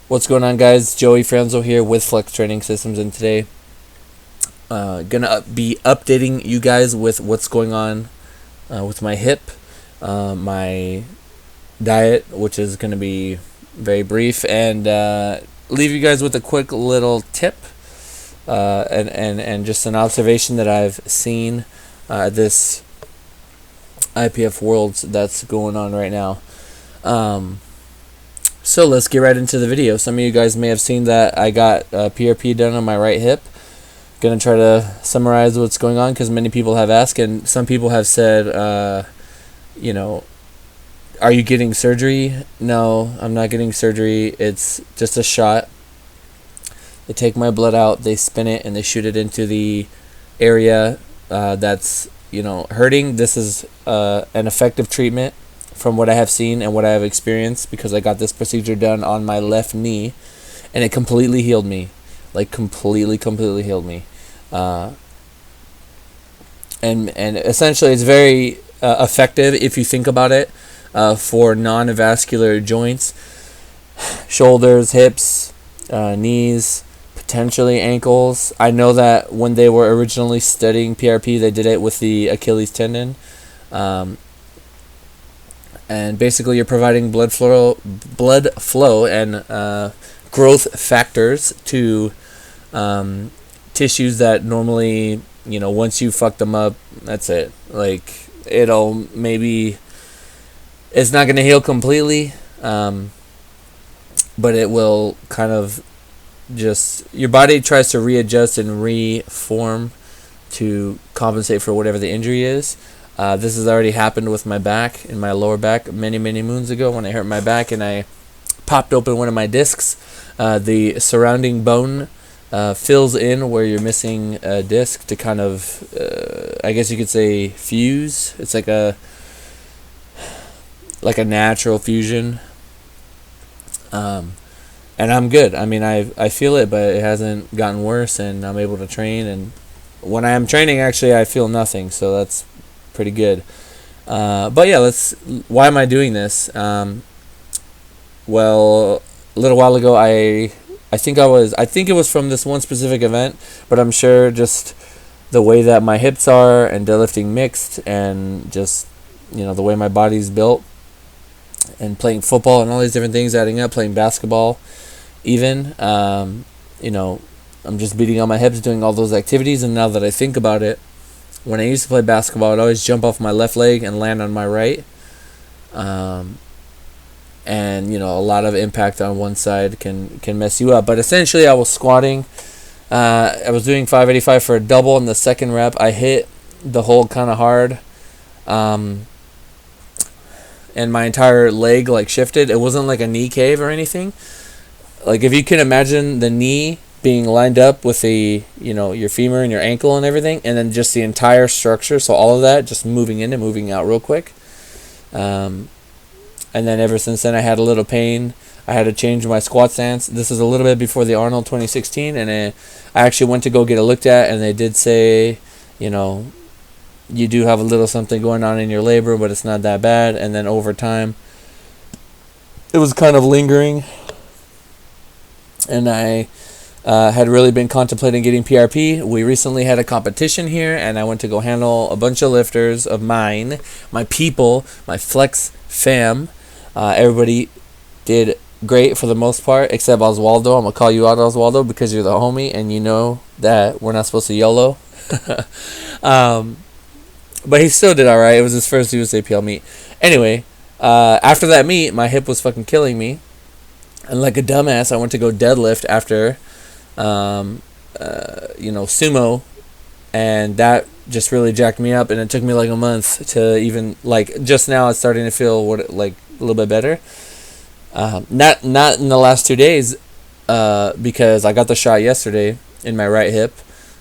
What's going on, guys? Joey Franzo here with Flex Training Systems, and today gonna be updating you guys with what's going on with my hip, my diet, which is gonna be very brief, and leave you guys with a quick little tip and just an observation that I've seen at this IPF Worlds that's going on right now. So let's get right into the video. Some of you guys may have seen that I got PRP done on my right hip. Gonna try to summarize what's going on because many people have asked, and some people have said, are you getting surgery? No, I'm not getting surgery. It's just a shot. They take my blood out, they spin it, and they shoot it into the area that's hurting. This is an effective treatment from what I have seen and what I have experienced, because I got this procedure done on my left knee, and it completely healed me, like completely healed me. And essentially, it's very effective if you think about it for non-vascular joints, shoulders, hips, knees, potentially ankles. I know that when they were originally studying PRP, they did it with the Achilles tendon. And basically, you're providing blood flow and growth factors to tissues that normally, once you fuck them up, that's it. Like, it's not going to heal completely, but it will kind of your body tries to readjust and reform to compensate for whatever the injury is. This has already happened with my back and my lower back many moons ago when I hurt my back and I popped open one of my discs. The surrounding bone fills in where you're missing a disc to kind of, I guess you could say, fuse. It's like a natural fusion. And I'm good. I mean, I feel it, but it hasn't gotten worse, and I'm able to train. And when I am training, actually, I feel nothing. So that's pretty good. But yeah, why am I doing this? Well, a little while ago, I think it was from this one specific event, but I'm sure just the way that my hips are and deadlifting mixed, and just the way my body's built, and playing football and all these different things adding up, playing basketball even, I'm just beating on my hips doing all those activities. And now that I think about it, when I used to play basketball, I'd always jump off my left leg and land on my right. And, a lot of impact on one side can mess you up. But essentially, I was squatting. I was doing 585 for a double. In the second rep, I hit the hold kind of hard. And my entire leg, shifted. It wasn't like a knee cave or anything. Like, if you can imagine the knee being lined up with your femur and your ankle and everything, and then just the entire structure, so all of that just moving in and moving out real quick. And then ever since then, I had a little pain. I had to change my squat stance. This is a little bit before the Arnold 2016, and I actually went to go get it looked at, and they did say, you do have a little something going on in your labor, but it's not that bad. And then over time, it was kind of lingering, and I had really been contemplating getting PRP. We recently had a competition here, and I went to go handle a bunch of lifters of mine, my people, my Flex fam. Everybody did great for the most part, except Oswaldo. I'm going to call you out, Oswaldo, because you're the homie, and you know that we're not supposed to YOLO. But he still did all right. It was his first USAPL meet. Anyway, after that meet, my hip was fucking killing me. And like a dumbass, I went to go deadlift after, sumo. And that just really jacked me up. And it took me like a month to even, just now it's starting to feel a little bit better. Not in the last 2 days, because I got the shot yesterday in my right hip.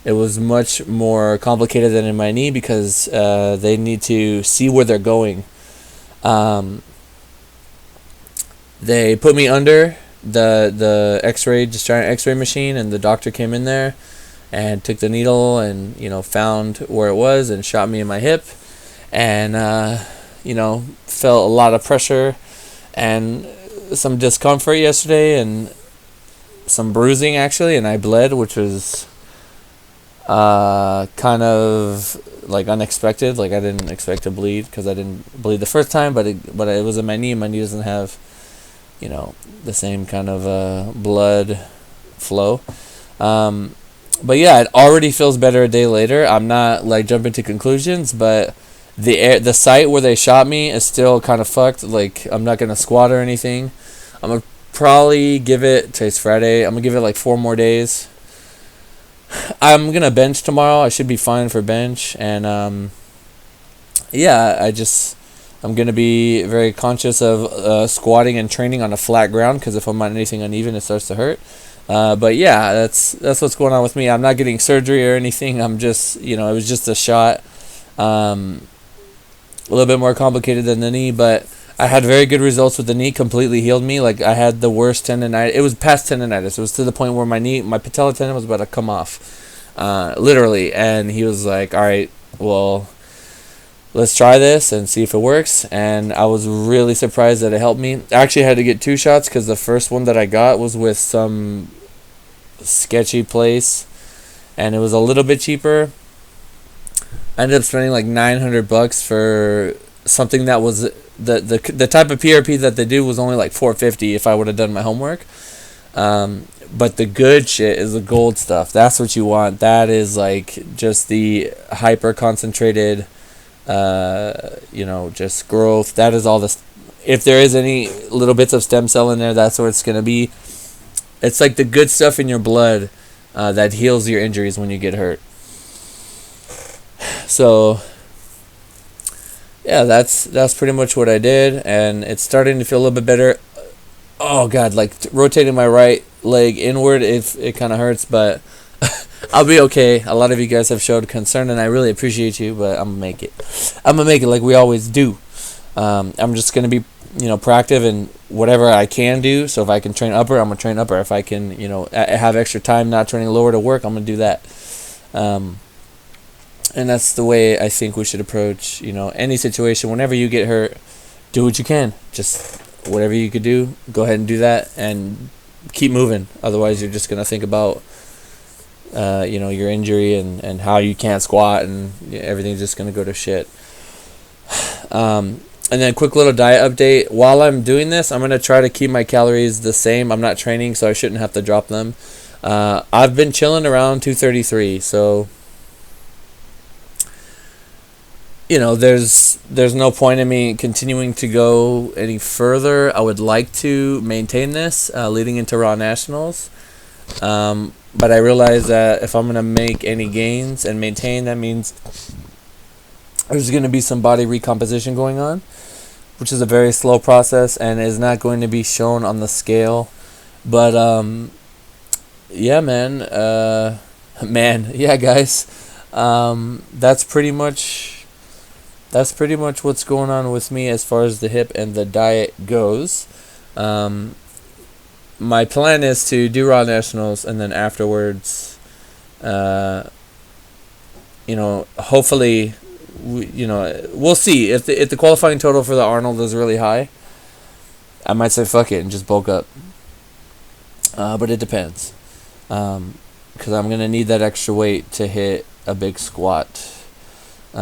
It was much more complicated than in my knee because they need to see where they're going. They put me under the X-ray, just giant X-ray machine, and the doctor came in there and took the needle and found where it was and shot me in my hip, and felt a lot of pressure and some discomfort yesterday, and some bruising actually, and I bled, which was kind of like unexpected. Like I didn't expect to bleed because I didn't bleed the first time, but it was in my knee. My knee doesn't have, the same kind of blood flow. But yeah, it already feels better a day later. I'm not like jumping to conclusions, but the site where they shot me is still kind of fucked. Like I'm not gonna squat or anything. I'm gonna probably give it. Today's Friday. I'm gonna give it like 4 more days. I'm gonna bench tomorrow. I should be fine for bench, and yeah, I'm gonna be very conscious of squatting and training on a flat ground, because if I'm on anything uneven, it starts to hurt. But yeah, that's what's going on with me. I'm not getting surgery or anything. I'm just, it was just a shot. A little bit more complicated than the knee, but I had very good results with the knee. Completely healed me. Like I had the worst tendonitis. It was past tendonitis. It was to the point where my patella tendon was about to come off, literally. And he was like, "All right, well, let's try this and see if it works." And I was really surprised that it helped me. I actually had to get 2 shots because the first one that I got was with some sketchy place, and it was a little bit cheaper. I ended up spending like $900 for something that was the type of PRP that they do was only like $450 if I would have done my homework. But the good shit is the gold stuff. That's what you want. That is like just the hyper concentrated, just growth. That is all this. If there is any little bits of stem cell in there, that's what it's gonna be. It's like the good stuff in your blood that heals your injuries when you get hurt. So yeah, that's pretty much what I did, and it's starting to feel a little bit better. Oh god, like rotating my right leg inward, it kind of hurts, but I'll be okay. A lot of you guys have showed concern, and I really appreciate you, but I'm gonna make it. I'm gonna make it like we always do. I'm just gonna be, proactive in whatever I can do. So if I can train upper, I'm gonna train upper. If I can, have extra time not training lower to work, I'm gonna do that. And that's the way I think we should approach, any situation. Whenever you get hurt, do what you can. Just whatever you could do, go ahead and do that, and keep moving. Otherwise, you're just gonna think about, your injury and how you can't squat, and everything's just gonna go to shit. And then quick little diet update. While I'm doing this, I'm gonna try to keep my calories the same. I'm not training, so I shouldn't have to drop them. I've been chilling around 233, so there's no point in me continuing to go any further. I would like to maintain this leading into Raw Nationals, but I realize that if I'm gonna make any gains and maintain, that means there's gonna be some body recomposition going on, which is a very slow process and is not going to be shown on the scale. But yeah, man, yeah, guys, that's pretty much what's going on with me as far as the hip and the diet goes. My plan is to do Raw Nationals, and then afterwards, hopefully, we'll see. If the qualifying total for the Arnold is really high, I might say fuck it and just bulk up. But it depends, because I'm gonna need that extra weight to hit a big squat. This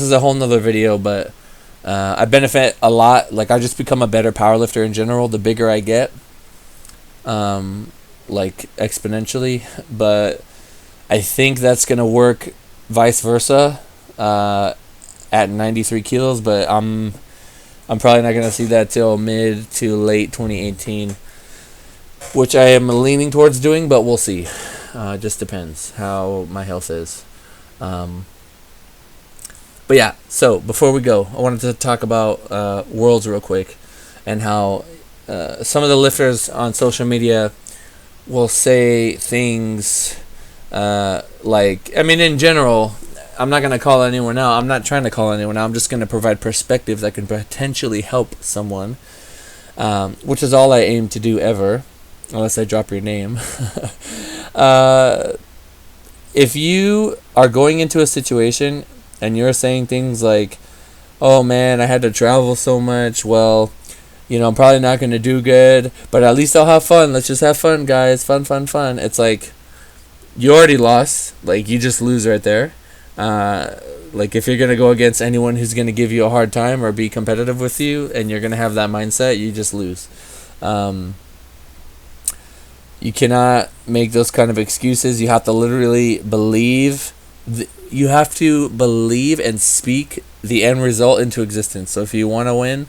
is a whole nother video, but I benefit a lot. Like I just become a better powerlifter in general the bigger I get, like exponentially. But I think that's gonna work vice versa at 93 kilos, but I'm probably not gonna see that till mid to late 2018, which I am leaning towards doing, but we'll see. Just depends how my health is. But yeah, so before we go, I wanted to talk about Worlds real quick, and how some of the lifters on social media will say things in general, I'm not going to call anyone out. I'm not trying to call anyone out. I'm just going to provide perspective that can potentially help someone, which is all I aim to do ever, unless I drop your name. If you are going into a situation and you're saying things like, oh man, I had to travel so much, well, I'm probably not going to do good, but at least I'll have fun. Let's just have fun, guys. Fun, fun, fun. It's like, you already lost. Like, you just lose right there. Like, if you're going to go against anyone who's going to give you a hard time or be competitive with you, and you're going to have that mindset, you just lose. You cannot make those kind of excuses. You have to literally believe. You have to believe and speak the end result into existence. So if you want to win,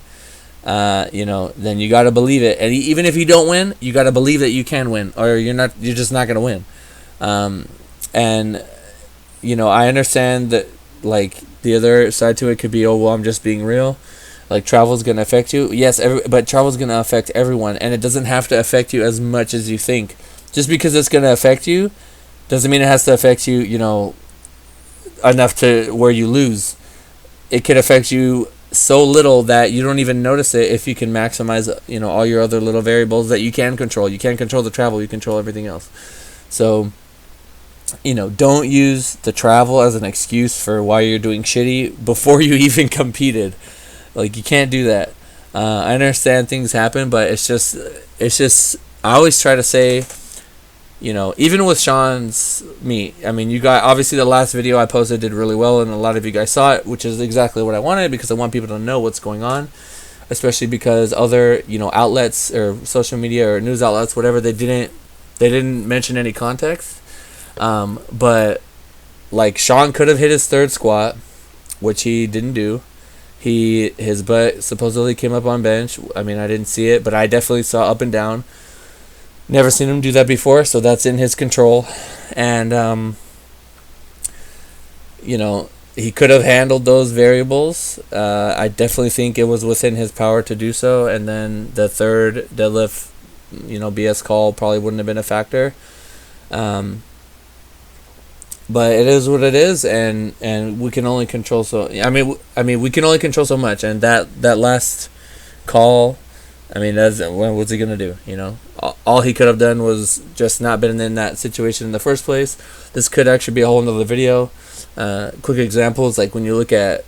then you got to believe it. And even if you don't win, you got to believe that you can win, or you're just not going to win. I understand that, like, the other side to it could be, oh, well, I'm just being real. Like, travel's going to affect you. Yes, but travel's going to affect everyone, and it doesn't have to affect you as much as you think. Just because it's going to affect you doesn't mean it has to affect you, enough to where you lose. It could affect you so little that you don't even notice it if you can maximize, all your other little variables that you can control. You can't control the travel, you control everything else. So, don't use the travel as an excuse for why you're doing shitty before you even competed. Like, you can't do that. I understand things happen, but it's just, I always try to say, even with Sean's meet, I mean, you got, obviously the last video I posted did really well, and a lot of you guys saw it, which is exactly what I wanted, because I want people to know what's going on, especially because other, outlets or social media or news outlets, whatever, they didn't mention any context. But, like, Sean could have hit his third squat, which he didn't do. His butt supposedly came up on bench. I mean, I didn't see it, but I definitely saw up and down. Never seen him do that before, so that's in his control. And, he could have handled those variables. I definitely think it was within his power to do so. And then the third deadlift, BS call probably wouldn't have been a factor. But it is what it is, and we can only control so. I mean, we can only control so much, and that last call, I mean, what's he gonna do? All he could have done was just not been in that situation in the first place. This could actually be a whole nother video. Quick examples, like when you look at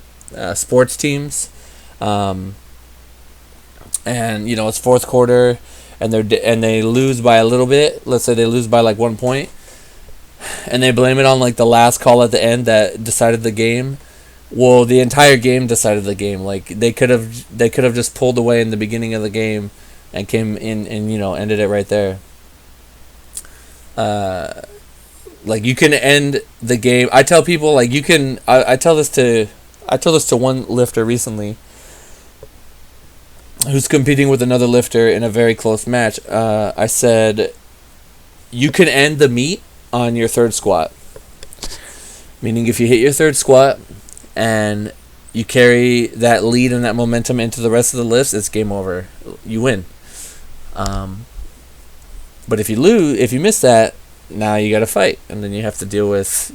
sports teams, and it's fourth quarter, and they lose by a little bit. Let's say they lose by like 1 point. And they blame it on like the last call at the end that decided the game. Well, the entire game decided the game. Like, they could have just pulled away in the beginning of the game and came in and ended it right there. Like, you can end the game. I tell people, like, you can. I told this to one lifter recently, who's competing with another lifter in a very close match. I said, you can end the meet on your third squat. Meaning, if you hit your third squat and you carry that lead and that momentum into the rest of the lifts, it's game over. You win. But if you miss that, now you got to fight, and then you have to deal with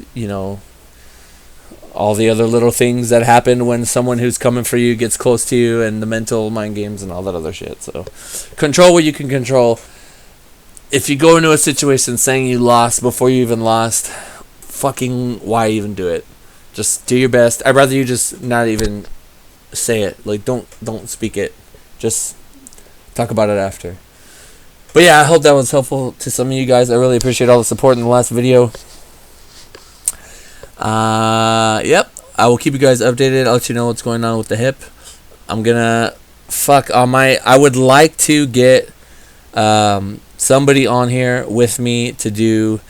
all the other little things that happen when someone who's coming for you gets close to you, and the mental mind games and all that other shit. So control what you can control. If you go into a situation saying you lost before you even lost, fucking why even do it? Just do your best. I'd rather you just not even say it. Like, don't speak it. Just talk about it after. But yeah, I hope that was helpful to some of you guys. I really appreciate all the support in the last video. Yep. I will keep you guys updated. I'll let you know what's going on with the hip. I'm gonna I would like to get somebody on here with me to do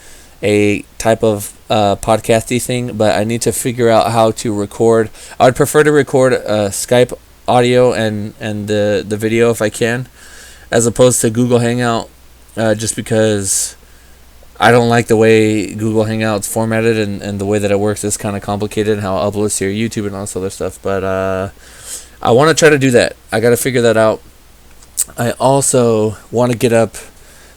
a type of podcasty thing, but I need to figure out how to record. I would prefer to record Skype audio and the video if I can, as opposed to Google Hangout, just because I don't like the way Google Hangout's formatted, and the way that it works is kind of complicated, and how it uploads to your YouTube and all this other stuff. But I want to try to do that. I got to figure that out. I also want to get up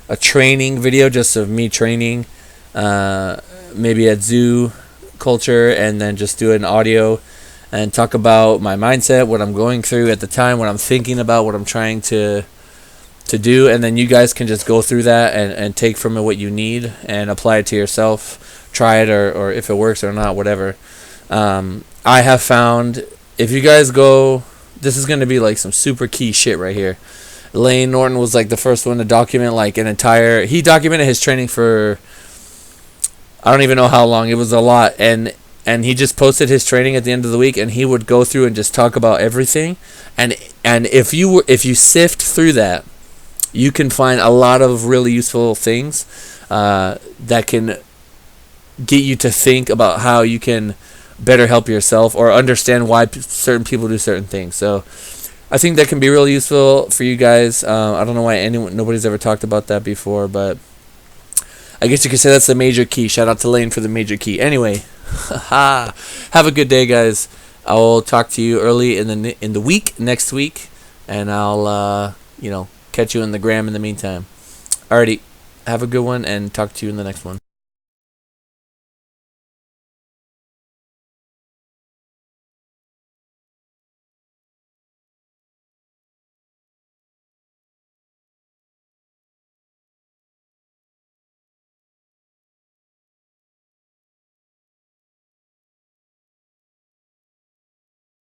a training video just of me training, maybe at Zoo Culture, and then just do an audio and talk about my mindset, what I'm going through at the time, what I'm thinking about, what I'm trying to do, and then you guys can just go through that and take from it what you need and apply it to yourself. Try it, or if it works or not, whatever. I have found, if you guys go this is gonna be like some super key shit right here. Lane Norton was like the first one to document like an entire. He documented his training for, I don't even know how long. It was a lot, and he just posted his training at the end of the week, and he would go through and just talk about everything, and if you sift through that, you can find a lot of really useful things that can get you to think about how you can better help yourself or understand why certain people do certain things. So I think that can be really useful for you guys. I don't know why nobody's ever talked about that before, but I guess you could say that's the major key. Shout out to Lane for the major key. Anyway, have a good day, guys. I will talk to you early in the week, next week, and I'll catch you in the gram in the meantime. Alrighty, have a good one, and talk to you in the next one.